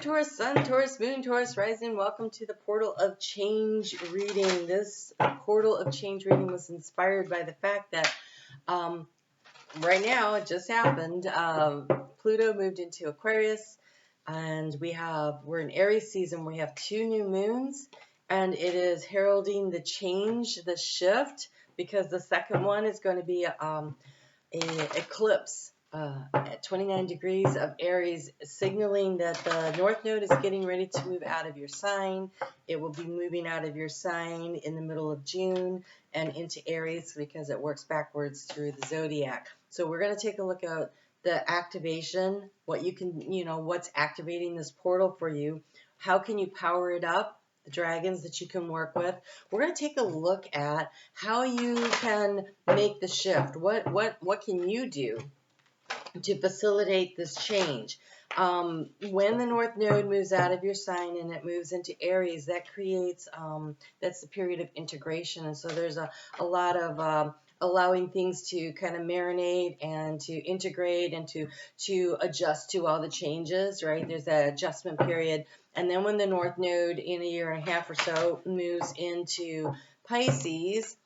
Taurus, Sun, Taurus, Moon, Taurus, Rising. Welcome to the Portal of Change reading. This Portal of Change reading was inspired by the fact that right now, it just happened, Pluto moved into Aquarius, and we're in Aries season. We have 2 new moons, and it is heralding the change, the shift, because the second one is going to be an eclipse at 29 degrees of Aries, signaling that the North Node is getting ready to move out of your sign. It will be moving out of your sign in the middle of June and into Aries because it works backwards through the zodiac. So we're going to take a look at the activation, what you can, what's activating this portal for you. How can you power it up? The dragons that you can work with. We're going to take a look at how you can make the shift. What can you do to facilitate this change? When the North Node moves out of your sign and it moves into Aries, that creates, that's the period of integration. And so there's a lot of allowing things to kind of marinate and to integrate and to adjust to all the changes, right? There's that adjustment period. And then when the North Node in a year and a half or so moves into Pisces,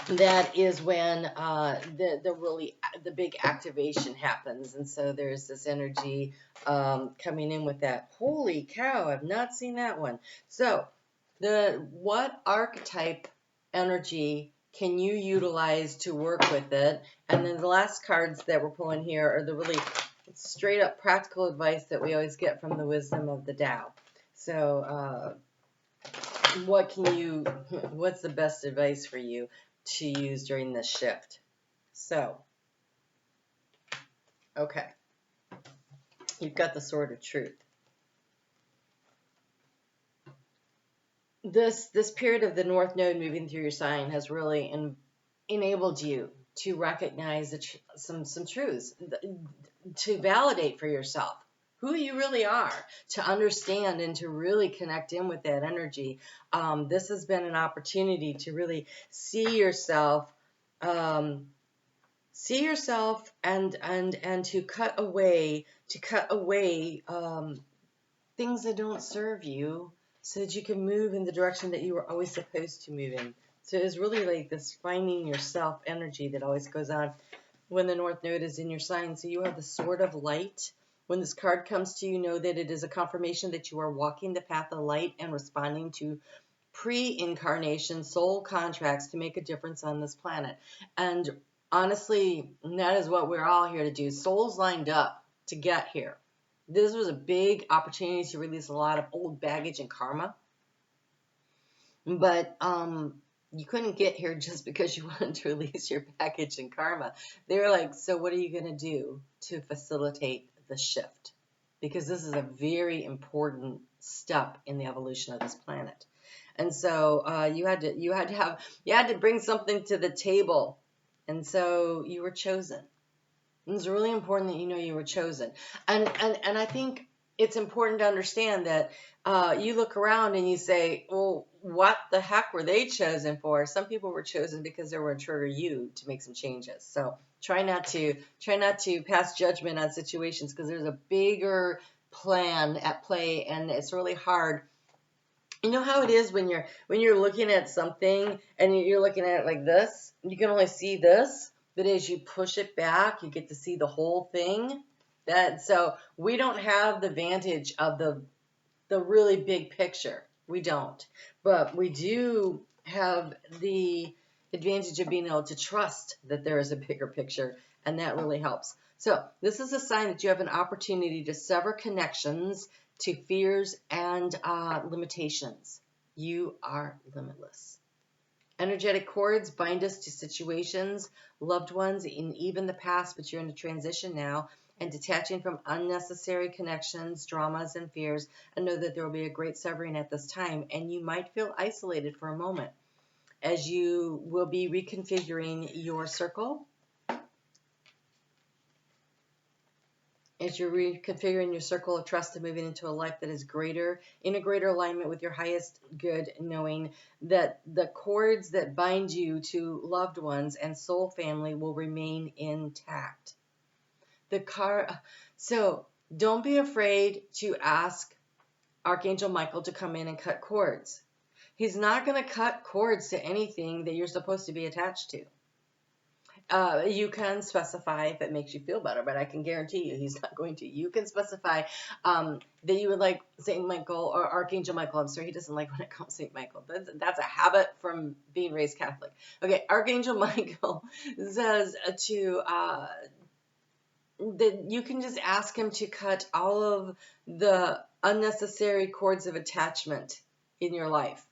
that is when the big activation happens. And so there's this energy coming in with that. Holy cow, I've not seen that one. So what archetype energy can you utilize to work with it? And then the last cards that we're pulling here are the really straight up practical advice that we always get from the wisdom of the Tao. So what's the best advice for you to use during this shift? So, okay, you've got the Sword of Truth. This period of the North Node moving through your sign has really enabled you to recognize some truths, to validate for yourself who you really are, to understand and to really connect in with that energy. This has been an opportunity to really see yourself and to cut away things that don't serve you, so that you can move in the direction that you were always supposed to move in. So it's really like this finding yourself energy that always goes on when the North Node is in your sign. So you have the Sword of Light. When this card comes to you, know that it is a confirmation that you are walking the path of light and responding to pre-incarnation soul contracts to make a difference on this planet. And honestly, that is what we're all here to do. Souls lined up to get here. This was a big opportunity to release a lot of old baggage and karma. But you couldn't get here just because you wanted to release your baggage and karma. They were like, so what are you going to do to facilitate the shift? Because this is a very important step in the evolution of this planet. And so you had to bring something to the table. And so you were chosen. It's really important that you know you were chosen. And I think it's important to understand that you look around and you say, well, what the heck were they chosen for? Some people were chosen because they were to trigger you to make some changes. So try not to pass judgment on situations, because there's a bigger plan at play, and it's really hard. You know how it is when you're looking at something and you're looking at it like this, you can only see this. But as you push it back, you get to see the whole thing. So we don't have the advantage of the really big picture. We don't. But we do have the advantage of being able to trust that there is a bigger picture, and that really helps. So this is a sign that you have an opportunity to sever connections to fears and limitations. You are limitless. Energetic cords bind us to situations, loved ones, in even the past, but you're in a transition now, and detaching from unnecessary connections, dramas, and fears, and know that there will be a great severing at this time, and you might feel isolated for a moment as you will be reconfiguring your circle. As you're reconfiguring your circle of trust and moving into a life that is in a greater alignment with your highest good, knowing that the cords that bind you to loved ones and soul family will remain intact. So Don't be afraid to ask Archangel Michael to come in and cut cords. He's not going to cut cords to anything that you're supposed to be attached to. You can specify if it makes you feel better, but I can guarantee you he's not going to. You can specify that you would like Saint Michael or Archangel Michael. I'm sorry, he doesn't like when it calls Saint Michael. That's a habit from being raised Catholic. Okay, Archangel Michael says that you can just ask him to cut all of the unnecessary cords of attachment in your life.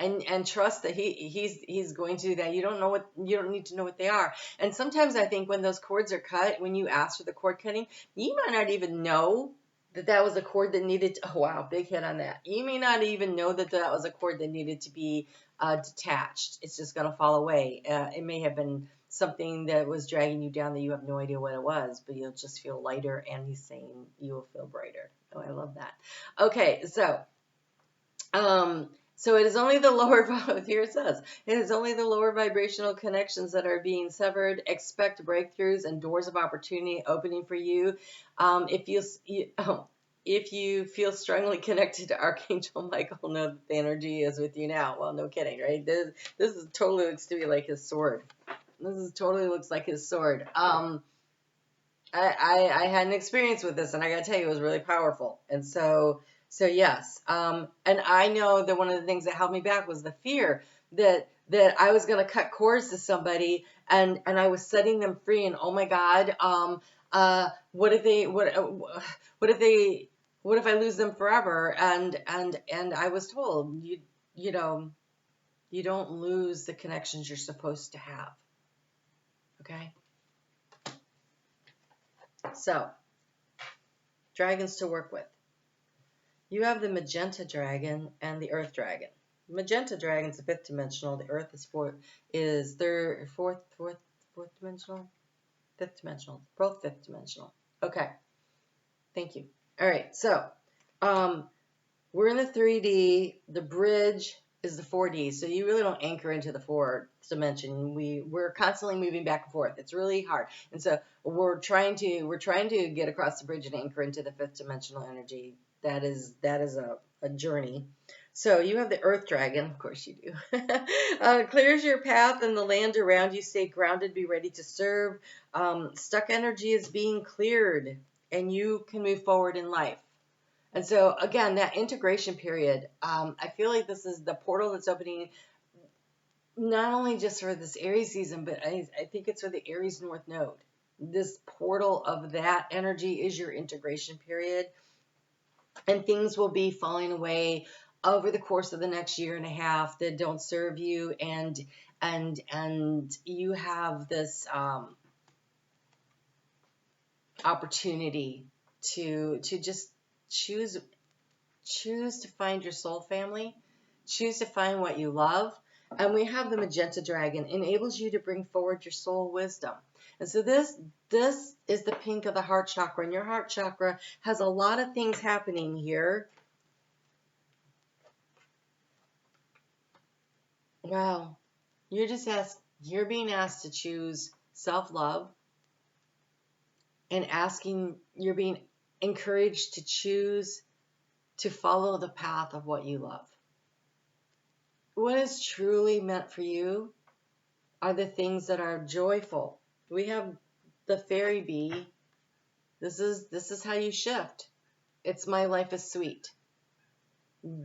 And trust that he's going to do that. You don't need to know what they are. And sometimes I think when those cords are cut, when you ask for the cord cutting, you might not even know that was a cord that needed to, oh wow, big hit on that. You may not even know that was a cord that needed to be detached. It's just going to fall away. It may have been something that was dragging you down that you have no idea what it was, but you'll just feel lighter, and he's saying you will feel brighter. Oh, I love that. Okay, so it is only the lower, here it says, it is only the lower vibrational connections that are being severed. Expect breakthroughs and doors of opportunity opening for you. If you feel strongly connected to Archangel Michael, know that the energy is with you now. Well, no kidding, right? This totally looks to me like his sword. Totally looks like his sword. I had an experience with this, and I got to tell you, it was really powerful. And so yes, and I know that one of the things that held me back was the fear that I was going to cut cords to somebody, and I was setting them free, and oh my God, what if I lose them forever? And I was told you don't lose the connections you're supposed to have. Okay, so dragons to work with. You have the magenta dragon and the earth dragon. The magenta dragon is the fifth dimensional. The earth is fourth dimensional, fifth dimensional, both fifth dimensional. Okay, thank you. All right, so we're in the 3D. The bridge is the 4D, so you really don't anchor into the fourth dimension. We're constantly moving back and forth. It's really hard, and so we're trying to get across the bridge and anchor into the fifth dimensional energy. That is a journey. So you have the earth dragon, of course you do. Clears your path and the land around you. Stay grounded, be ready to serve. Stuck energy is being cleared, and you can move forward in life. And so again, that integration period, I feel like this is the portal that's opening not only just for this Aries season, but I think it's for the Aries North Node. This portal of that energy is your integration period. And things will be falling away over the course of the next year and a half that don't serve you, and you have this opportunity to just choose to find your soul family, choose to find what you love. And we have the magenta dragon, enables you to bring forward your soul wisdom. And so this is the pink of the heart chakra, and your heart chakra has a lot of things happening here. Wow, you're being asked to choose self-love, and you're being encouraged to choose to follow the path of what you love. What is truly meant for you are the things that are joyful. We have the fairy bee. This is how you shift. It's my life is sweet.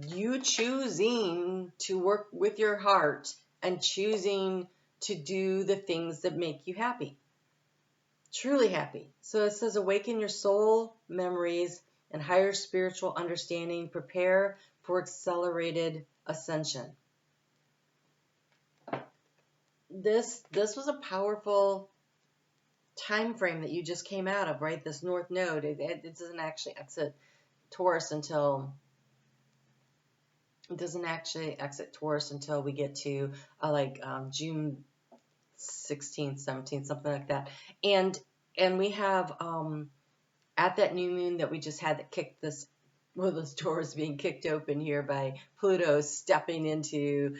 You choosing to work with your heart and choosing to do the things that make you happy. Truly happy. So it says awaken your soul memories and higher spiritual understanding. Prepare for accelerated ascension. This was a powerful time frame that you just came out of, right? This North Node, it doesn't actually exit Taurus until we get to June 16th, 17th, something like that. And we have at that new moon that we just had that kicked those doors being kicked open here by Pluto stepping into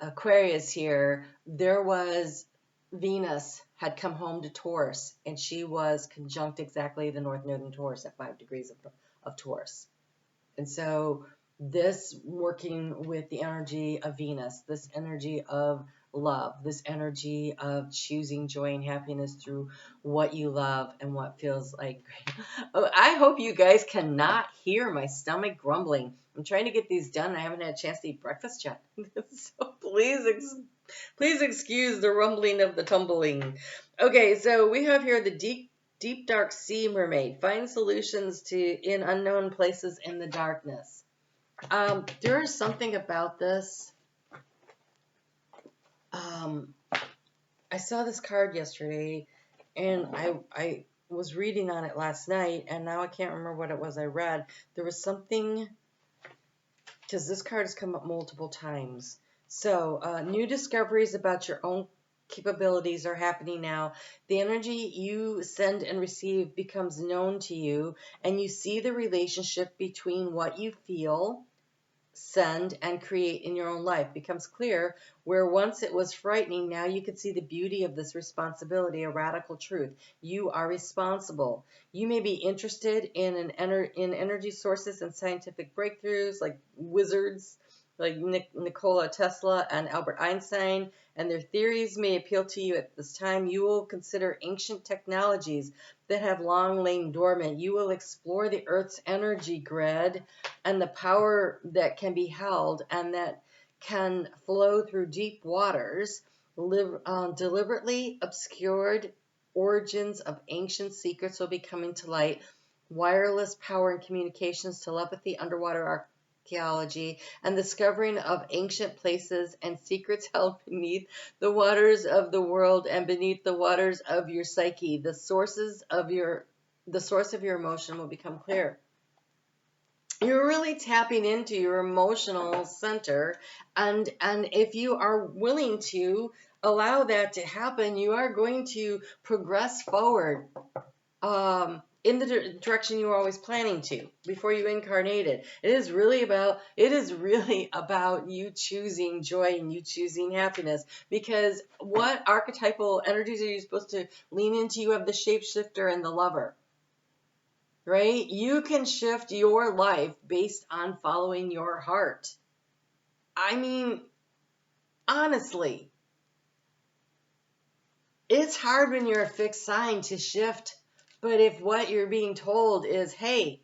Aquarius here, there was Venus had come home to Taurus, and she was conjunct exactly the North Node in Taurus at 5 degrees of Taurus. And so this working with the energy of Venus, this energy of love, this energy of choosing joy and happiness through what you love and what feels like great. Oh, I hope you guys cannot hear my stomach grumbling. I'm trying to get these done, and I haven't had a chance to eat breakfast yet. So please excuse the rumbling of the tumbling. Okay, so we have here the deep dark sea mermaid. Find solutions in unknown places in the darkness. There is something about this. I saw this card yesterday, and I was reading on it last night, and now I can't remember what it was I read. There was something, because this card has come up multiple times. So, new discoveries about your own capabilities are happening now. The energy you send and receive becomes known to you, and you see the relationship between what you feel, send, and create in your own life becomes clear. Where once it was frightening, now you can see the beauty of this responsibility, a radical truth. You are responsible. You may be interested in energy sources and scientific breakthroughs like wizards, like Nikola Tesla and Albert Einstein, and their theories may appeal to you at this time. You will consider ancient technologies that have long lain dormant. You will explore the Earth's energy grid and the power that can be held and that can flow through deep waters. Deliberately obscured origins of ancient secrets will be coming to light. Wireless power and communications, telepathy, underwater archaeology, and discovering of ancient places and secrets held beneath the waters of the world and beneath the waters of your psyche. The source of your emotion will become clear. You're really tapping into your emotional center, and if you are willing to allow that to happen, you are going to progress forward in the direction you were always planning to before you incarnated. It is really about you choosing joy and you choosing happiness, because what archetypal energies are you supposed to lean into? You have the shapeshifter and the lover. Right? You can shift your life based on following your heart. I mean, honestly, it's hard when you're a fixed sign to shift, but if what you're being told is, hey,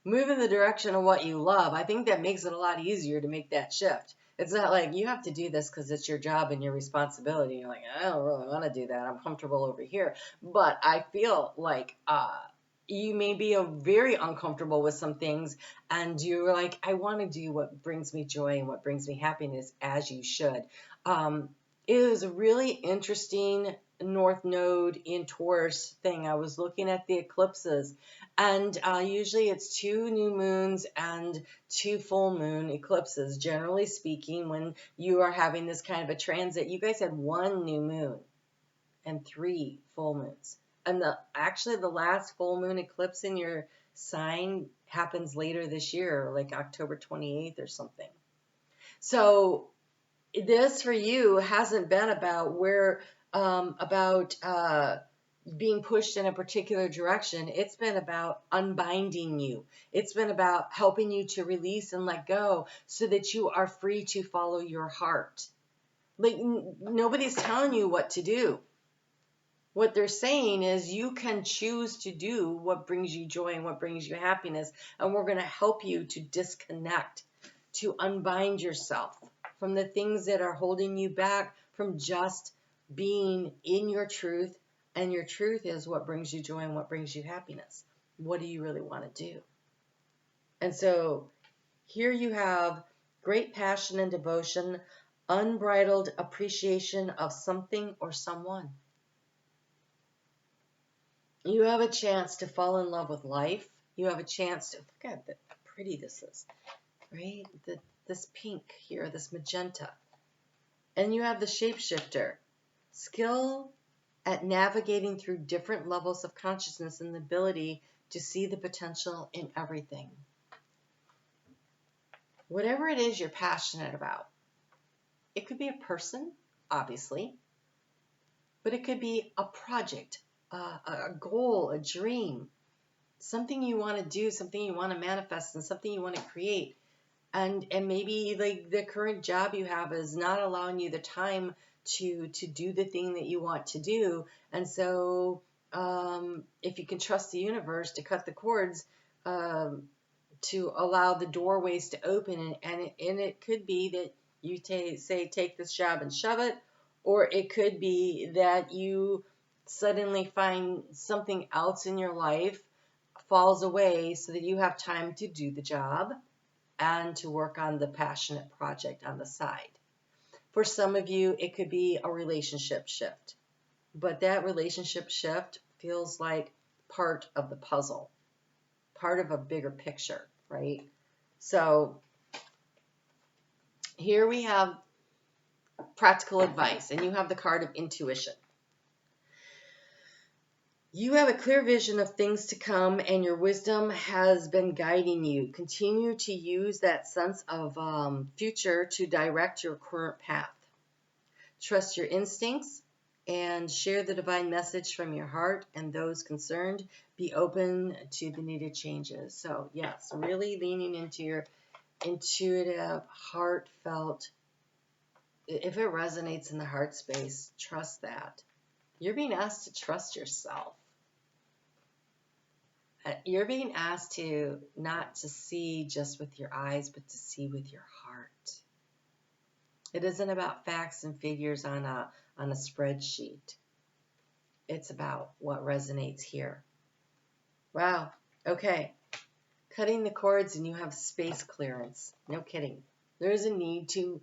move in the direction of what you love, I think that makes it a lot easier to make that shift. It's not like you have to do this because it's your job and your responsibility. You're like, I don't really want to do that. I'm comfortable over here. But I feel like you may be very uncomfortable with some things, and you're like, I want to do what brings me joy and what brings me happiness, as you should. It is a really interesting North Node in Taurus thing. I was looking at the eclipses, and usually it's 2 new moons and 2 full moon eclipses, generally speaking, when you are having this kind of a transit. You guys had 1 new moon and 3 full moons. And actually the last full moon eclipse in your sign happens later this year, like October 28th or something. So this for you hasn't been about being pushed in a particular direction. It's been about unbinding you. It's been about helping you to release and let go so that you are free to follow your heart. Like nobody's telling you what to do. What they're saying is you can choose to do what brings you joy and what brings you happiness, and we're going to help you to disconnect, to unbind yourself from the things that are holding you back from just being in your truth, and your truth is what brings you joy and what brings you happiness. What do you really want to do? And so here you have great passion and devotion, unbridled appreciation of something or someone. You have a chance to fall in love with life. You have a chance to, look at how pretty this is, right? This pink here, this magenta. And you have the shapeshifter. Skill at navigating through different levels of consciousness and the ability to see the potential in everything. Whatever it is you're passionate about. It could be a person, obviously. but it could be a project, a goal, a dream, something you want to do, something you want to manifest, and something you want to create. And maybe like the current job you have is not allowing you the time to do the thing that you want to do. And so if you can trust the universe to cut the cords, to allow the doorways to open, and it could be that you say take this job and shove it, or it could be that you suddenly find something else in your life falls away so that you have time to do the job and to work on the passionate project on the side. For some of you, it could be a relationship shift, but that relationship shift feels like part of the puzzle, part of a bigger picture, right? So here we have practical advice, and you have the card of intuition. You have a clear vision of things to come, and your wisdom has been guiding you. Continue to use that sense of future to direct your current path. Trust your instincts and share the divine message from your heart and those concerned. Be open to the needed changes. So yes, really leaning into your intuitive, heartfelt. If it resonates in the heart space, trust that. You're being asked to trust yourself. You're being asked to not to see just with your eyes, but to see with your heart. It isn't about facts and figures on a spreadsheet. It's about what resonates here. Wow. Okay. Cutting the cords, and you have space clearance. No kidding. There is a need to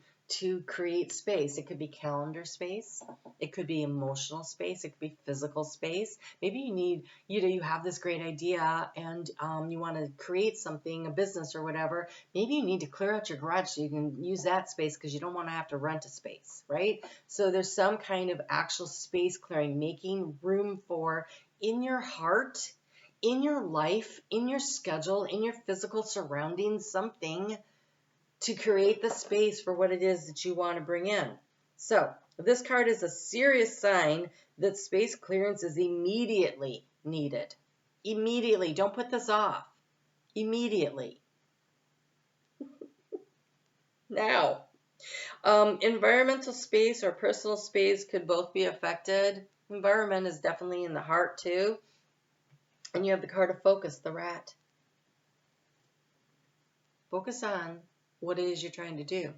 create space. It could be calendar space. It could be emotional space. It could be physical space. Maybe you need, you have this great idea and you want to create something, a business or whatever. Maybe you need to clear out your garage so you can use that space because you don't want to have to rent a space, right? So there's some kind of actual space clearing, making room for, in your heart, in your life, in your schedule, in your physical surroundings, something to create the space for what it is that you want to bring in. So this card is a serious sign that space clearance is immediately needed. Immediately. Don't put this off. Immediately. Now, environmental space or personal space could both be affected. Environment is definitely in the heart too. And you have the card of focus, the rat. Focus on what it is you're trying to do.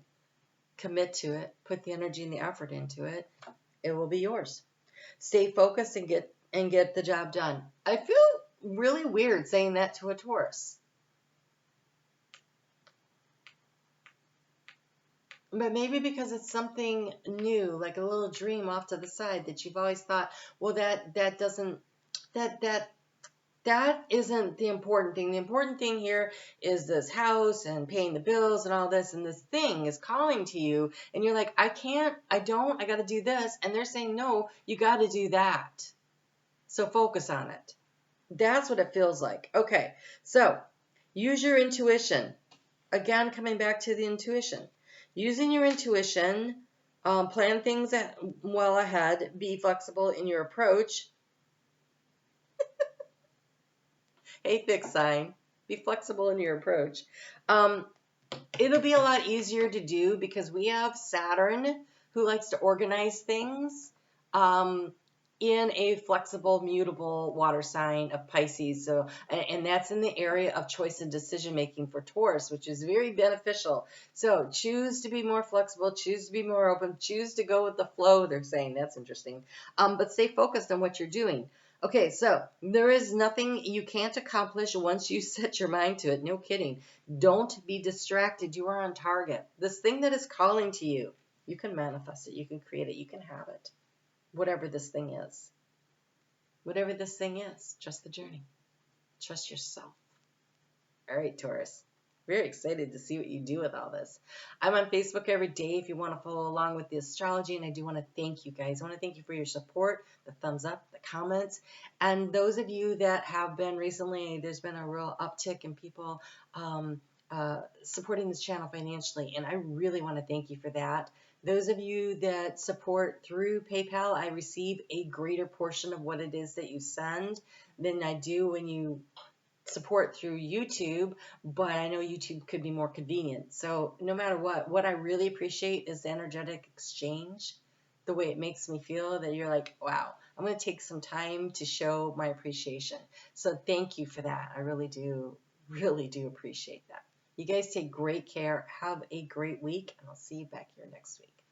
Commit to it. Put the energy and the effort into it. It will be yours. Stay focused and get the job done. I feel really weird saying that to a Taurus. But maybe because it's something new, like a little dream off to the side that you've always thought, well, that isn't the important thing. The important thing here is this house and paying the bills and all this, and this thing is calling to you, and you're like, I got to do this, and they're saying, no, you got to do that. So focus on it. That's what it feels like. Okay, so use your intuition. Again, coming back to the intuition. Using your intuition, plan things well ahead, be flexible in your approach. Hey, fixed sign. Be flexible in your approach. It'll be a lot easier to do because we have Saturn who likes to organize things in a flexible, mutable water sign of Pisces. So, and that's in the area of choice and decision making for Taurus, which is very beneficial. So choose to be more flexible, choose to be more open, choose to go with the flow, they're saying. That's interesting. But stay focused on what you're doing. Okay, so there is nothing you can't accomplish once you set your mind to it. No kidding. Don't be distracted. You are on target. This thing that is calling to you, you can manifest it. You can create it. You can have it. Whatever this thing is. Whatever this thing is. Trust the journey. Trust yourself. All right, Taurus. Very excited to see what you do with all this. I'm on Facebook every day if you want to follow along with the astrology, and I do want to thank you guys. I want to thank you for your support, the thumbs up, the comments, and those of you that have been recently, there's been a real uptick in people supporting this channel financially, and I really want to thank you for that. Those of you that support through PayPal, I receive a greater portion of what it is that you send than I do when you support through YouTube, but I know YouTube could be more convenient. So no matter what I really appreciate is the energetic exchange, the way it makes me feel that you're like, wow, I'm going to take some time to show my appreciation. So thank you for that. I really do appreciate that. You guys take great care. Have a great week, and I'll see you back here next week.